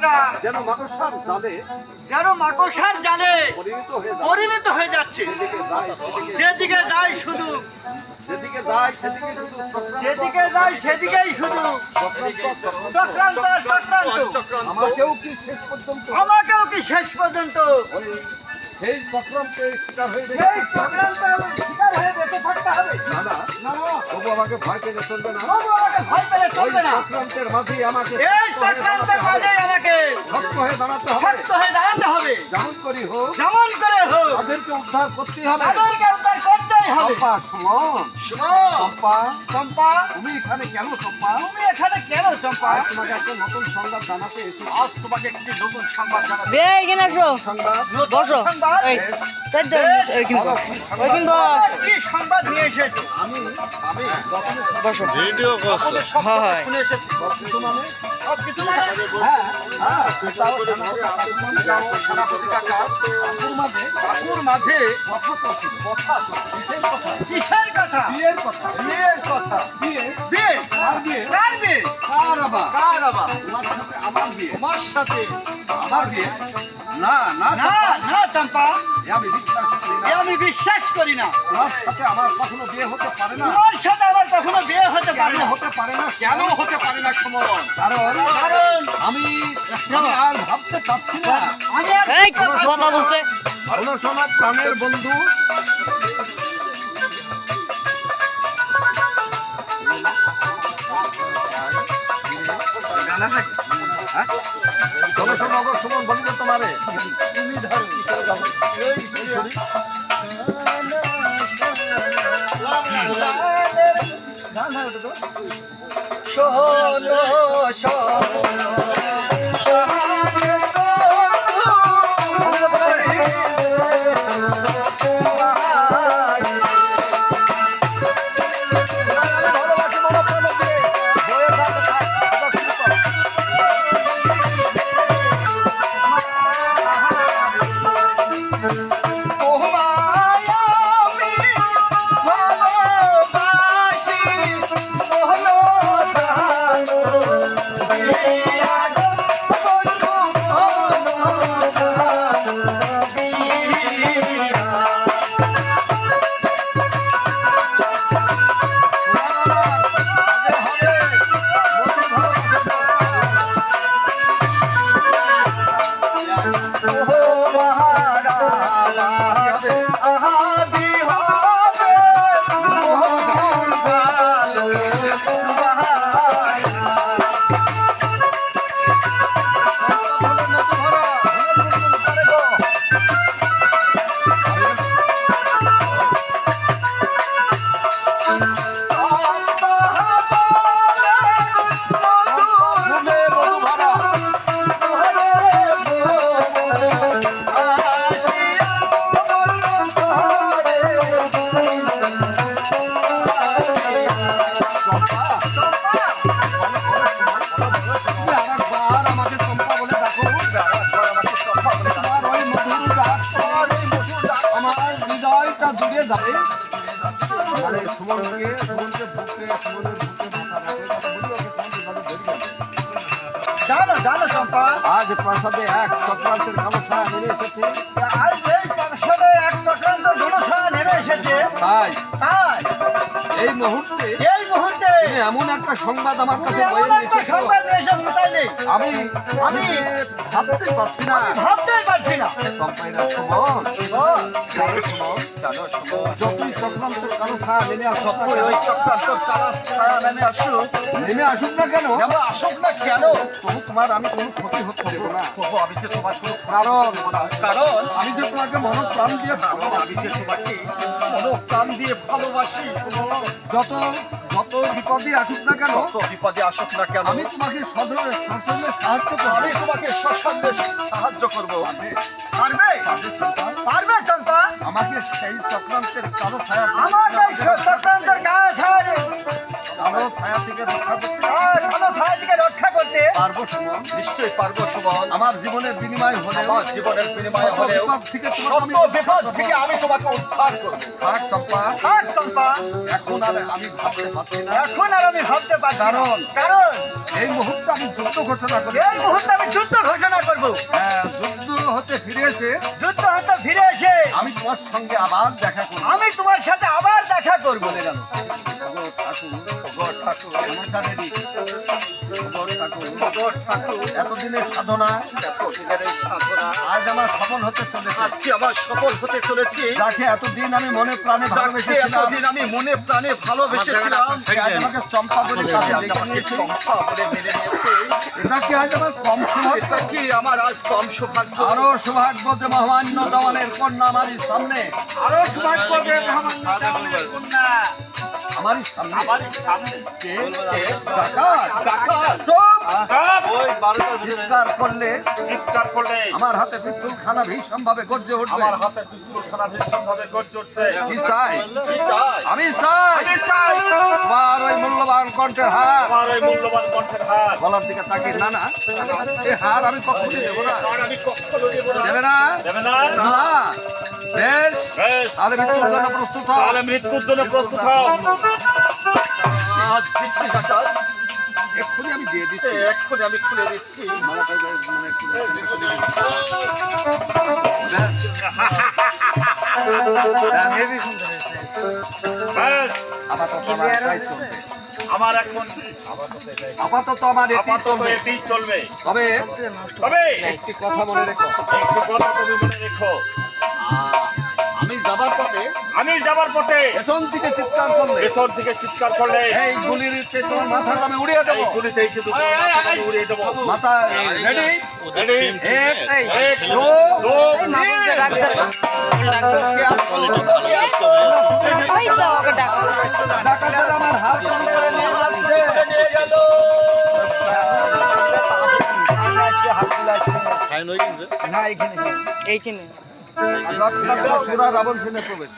মনটা যেন মাকড়সার জালে পরিণত হয়ে যাচ্ছে। যেদিকে যাই শুধু সেদিকেই শুধু চক্রান্ত। আমাকেও কি শেষ পর্যন্ত সেই চক্রান্তের শিকার হয়ে বেঁচে থাকতে হবে? না, তবু আমাকে ভয় পেলে চলবে না। চক্রান্তের মাঝেই আমাকে শক্ত হয়ে দাঁড়াতে হবে। যেমন করে হোক তাদেরকে উদ্ধার করতেই হবে। চম্পা, তুমি এখানে কেন চম্পা? আজ তোমাকে একটা নতুন সংবাদ জানাতে এসেছি। কি সংবাদ নিয়ে এসেছো? আমি ভিডিও করছো শুনে এসেছি। সবকিছু মানে সবকিছু মানে? সেনাপতি কাকা কাকুর মাঝে কথা ছিল। কিসের কথা? বিয়ের কথা। বিয়ে? কার বিয়ে? কার বিয়ে? কার আবার? তোমার সাথে আমার বিয়ে। তোমার সাথে আমার বিয়ে? না না না না চম্পা, এ আমি বিশ্বাস করি না। আমি বিশ্বাস করি না। তোমার সাথে আমার কখনো বিয়ে হতে পারে না। তোমার সাথে আমার কখনো বিয়ে হতে পারে না। হতে পারে না। কেন হতে পারে না সুমন? কারণ আমি আর ভাবতে পারছি না। আমি আর এই কথা বলছে শোনা প্রাণের বন্ধু, সুমন বলবে তোমারে তুমি শোনো শোনো জানো চম্পা, আজ প্রাসাদে এক চক্রান্তের গামছা নেমে এসেছে। আজ এই প্রাসাদে এক চক্রান্ত জনছায়া নেমে এসেছে। তাই তাই এই মুহূর্তে তুমি এমন একটা সংবাদ আমার কাছে এমন বয়ে একটা নিয়েছো, সংবাদ নিয়ে এসে মোতাইলে আমি ভাবতে পারছি না। ভাবতেই পারছি না। চম্পাইরা সুমন, যতই চক্রান্তের গামছা নেমে আসুক না কেন, নেমে আসুক না কেন, তবু তোমার আমি কোনো ক্ষতি হতে দেবো না। কারণ আমি যে তোমাকে মনপ্রাণ দিয়ে ভালোবাসি। যত বিপদে আসুক না কেন, আমি তোমাকে সজলে সাহায্য করবো। আমি তোমাকে সসম্ভে সাহায্য করবো। পারবে চম্পা? আমাকে সেই চক্রান্তের কালো ছায়া আমাকে এই চক্রান্তের কালো ছায়া থেকে রক্ষা করতে পারবো সুমন। নিশ্চয়ই পারবো সুমন। আমার জীবনের বিনিময় হলেও বিপদ থেকে আমি তোমাকে উদ্ধার করবো। চম্পা, এখন আর আমি ভাবতে পারছি না। এখন আর আমি ভাবতে পারছি না। কারণ এই মুহূর্তে আমি যুদ্ধ ঘোষণা করি। এই মুহূর্তে আমি যুদ্ধ ঘোষণা আসবো। যুদ্ধ হতে ফিরে এসে যুদ্ধ হতে ফিরে এসে আমি তোমার সঙ্গে আবার দেখা করবো। আমি তোমার সাথে আবার দেখা করবো। বলে গেল এতদিনের সাধনা আজ আমার সফল হতে চলেছে। আজকে আমার সফল হতে চলেছি। যাকে এতদিন আমি মনে প্রাণে যাকে ভালোবেসেছিলাম, এতদিন আমি মনে প্রাণে ভালোবেসেছিলাম, সে আজ আমাকে চম্পা বলে কাছে আজ ডেকে আমাকে নিয়েছে। চম্পা বলে মেনে নিয়েছে। এটা কি আজ আমার কম সৌভাগ্য? এটা কি আমার আজ কম সৌভাগ্য? আরো সৌভাগ্য যে মহামান্য দেওয়ানের কন্যা আমারই সামনে, আরো সৌভাগ্য যে মহামান্য দেওয়ানের কন্যা আমারই সামনে। আমারই সামনে। কে? কে? ডাকাত। ডাকাত। চুপ! ওই 12টার ভিতরে চিৎকার করলে চিৎকার করলে আমার হাতে পিস্তলখানা ভীষণ ভাবে গর্জে উঠবে। আমার হাতে পিস্তলখানা ভীষণ ভাবে গর্জে উঠবে। কি চাই? কি চাই? আমি চাই আমি চাই তোমার ওই মূল্যবান কণ্ঠের হার। আমার ওই মূল্যবান কণ্ঠের হার। গলার দিকে তাকিয়ে না না, এই হার আমি কখনই দেবো না। আর আমি কখনো দেব না। দেবে না? দেবে না? না। বেশ, বেশ, তাহলে মৃত্যুর জন্য প্রস্তুত হও। তাহলে মৃত্যুর জন্য প্রস্তুত হও। আজ দিচ্ছি ডাকাত। এক্ষুনি আমি দিয়ে দিচ্ছি। এক্ষুনি আমি খুলে দিচ্ছি। মালাটা মানে একটু খুলে দিচ্ছি। বেশ, আপাতত আমার এটাই চলছে। আমার এখন আপাতত আমার এটাই আপাতত চলবে। এতেই চলবে। তবে তবে একটি কথা মনে রেখো, একটি কথা তুমি মনে রেখো, আমি যাবার পথে আমি যাবার পথে পেছন থেকে চিৎকার করলে পেছন থেকে চিৎকার করলে এই গুলির তোমার মাথাটা আমি উড়িয়ে দেবো। এই গুলিতেই কিন্তু তোমার মাথাটা উড়িয়ে দেবো। মাথা রেডি? Ready? এক, এক, দু, দু, তিন। ওই তো ওকে ডাকো। ডাকাতের আমার হাত বন্ধ করে নিয়ে যাচ্ছে। নিয়ে গেল। এইখানে রক্তাক্ত চূড়া রাবণ সেনে প্রবেশ।